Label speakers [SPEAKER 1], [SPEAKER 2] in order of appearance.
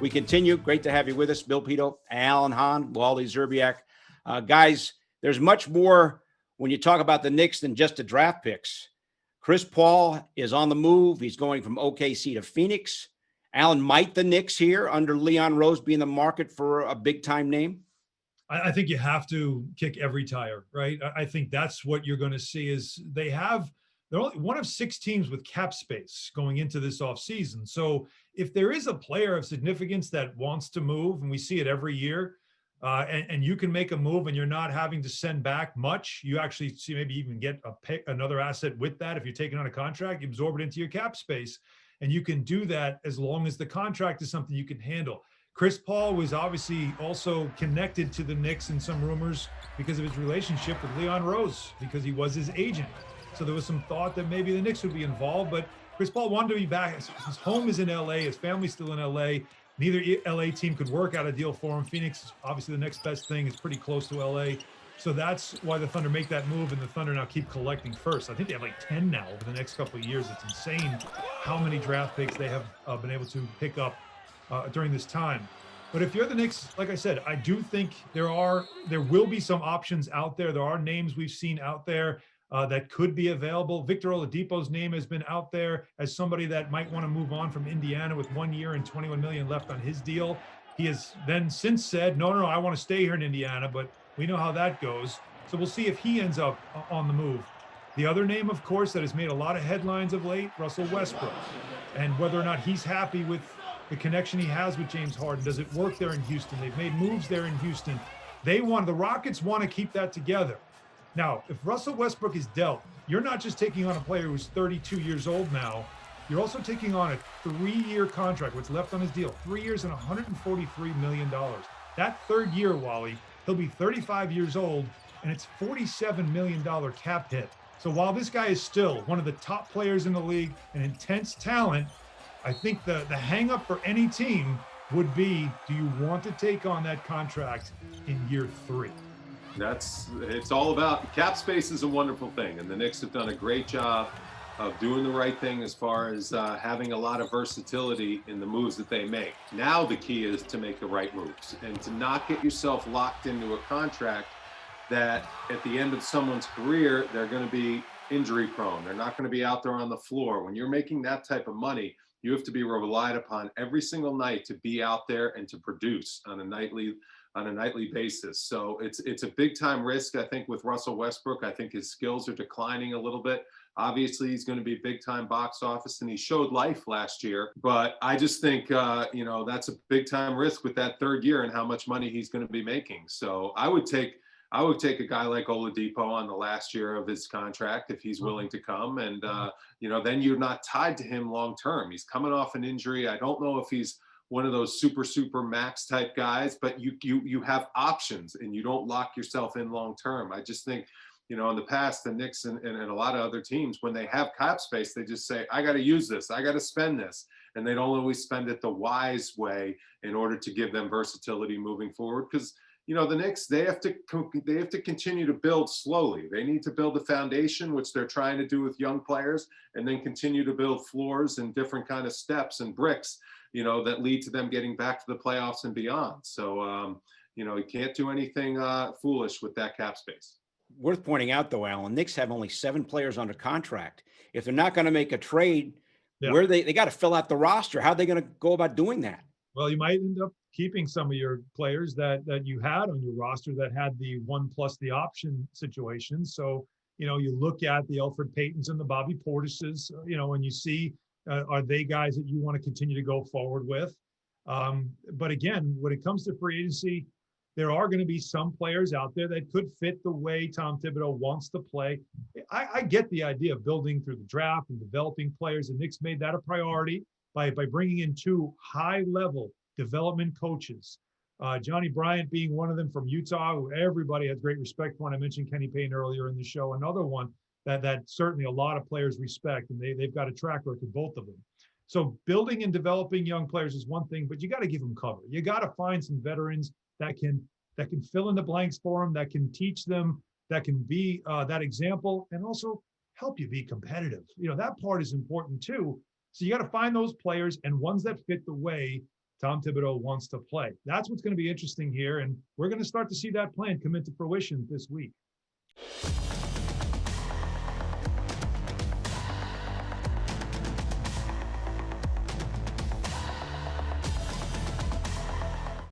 [SPEAKER 1] We continue. Great to have you with us, Bill Pito, Alan Hahn, Wally Zerbiak. Guys, there's much more when you talk about the Knicks than just the draft picks. Chris Paul is on the move. He's going from OKC to Phoenix. Alan, might the Knicks here under Leon Rose be in the market for a big-time name?
[SPEAKER 2] I think you have to kick every tire, right? I think that's what you're going to see is they're only one of 6 teams with cap space going into this offseason. So if there is a player of significance that wants to move, and we see it every year, and you can make a move and you're not having to send back much, you actually see maybe even get another asset with that. If you're taking on a contract, you absorb it into your cap space, and you can do that as long as the contract is something you can handle. Chris Paul was obviously also connected to the Knicks in some rumors because of his relationship with Leon Rose, because he was his agent. So there was some thought that maybe the Knicks would be involved, but Chris Paul wanted to be back. His home is in LA, his family's still in LA. Neither LA team could work out a deal for him. Phoenix, obviously the next best thing, is pretty close to LA. So that's why the Thunder make that move, and the Thunder now keep collecting first. I think they have like 10 now over the next couple of years. It's insane how many draft picks they have been able to pick up during this time. But if you're the Knicks, like I said, I do think there will be some options out there. There are names we've seen out there that could be available. Victor Oladipo's name has been out there as somebody that might want to move on from Indiana with 1 year and $21 million left on his deal. He has then since said, no, I want to stay here in Indiana, but we know how that goes. So we'll see if he ends up on the move. The other name, of course, that has made a lot of headlines of late, Russell Westbrook, and whether or not he's happy with the connection he has with James Harden. Does it work there in Houston? They've made moves there in Houston. The Rockets want to keep that together. Now, if Russell Westbrook is dealt, you're not just taking on a player who's 32 years old now. You're also taking on a 3-year contract, what's left on his deal, 3 years and $143 million. That third year, Wally, he'll be 35 years old, and it's $47 million cap hit. So while this guy is still one of the top players in the league, an intense talent, I think the hang up for any team would be, do you want to take on that contract in year 3?
[SPEAKER 3] It's all about cap space is a wonderful thing, and the Knicks have done a great job of doing the right thing as far as having a lot of versatility in the moves that they make. Now the key is to make the right moves and to not get yourself locked into a contract that at the end of someone's career, they're going to be injury prone. They're not going to be out there on the floor. When you're making that type of money, you have to be relied upon every single night to be out there and to produce on a nightly basis. So it's a big time risk. I think with Russell Westbrook, I think his skills are declining a little bit. Obviously, he's going to be big time box office, and he showed life last year. But I just think that's a big time risk with that third year and how much money he's going to be making. So I would take a guy like Oladipo on the last year of his contract if he's willing to come, and then you're not tied to him long term. He's coming off an injury. I don't know if he's one of those super max type guys, but you have options and you don't lock yourself in long term. I just think, in the past, the Knicks and a lot of other teams, when they have cap space, they just say, I got to use this, I got to spend this, and they don't always spend it the wise way in order to give them versatility moving forward. Because the Knicks, they have to continue to build slowly. They need to build a foundation, which they're trying to do with young players, and then continue to build floors and different kind of steps and bricks, that lead to them getting back to the playoffs and beyond. So, you can't do anything foolish with that cap space.
[SPEAKER 1] Worth pointing out, though, Alan, Knicks have only 7 players under contract. If they're not going to make a trade, where they got to fill out the roster. How are they going to go about doing that?
[SPEAKER 2] Well, you might end up keeping some of your players that you had on your roster that had the 1 plus the option situation. So, you look at the Elfrid Paytons and the Bobby Portises, and you see, are they guys that you want to continue to go forward with? But again, when it comes to free agency, there are going to be some players out there that could fit the way Tom Thibodeau wants to play. I get the idea of building through the draft and developing players. The Knicks made that a priority by bringing in 2 high-level development coaches. Johnny Bryant being one of them from Utah, who everybody has great respect for. And I mentioned Kenny Payne earlier in the show. Another one that certainly a lot of players respect, and they've got a track record, both of them. So building and developing young players is one thing, but you got to give them cover. You got to find some veterans that can fill in the blanks for them, that can teach them, that can be that example, and also help you be competitive. That part is important too. So you got to find those players and ones that fit the way Tom Thibodeau wants to play. That's what's going to be interesting here. And we're going to start to see that plan come into fruition this week.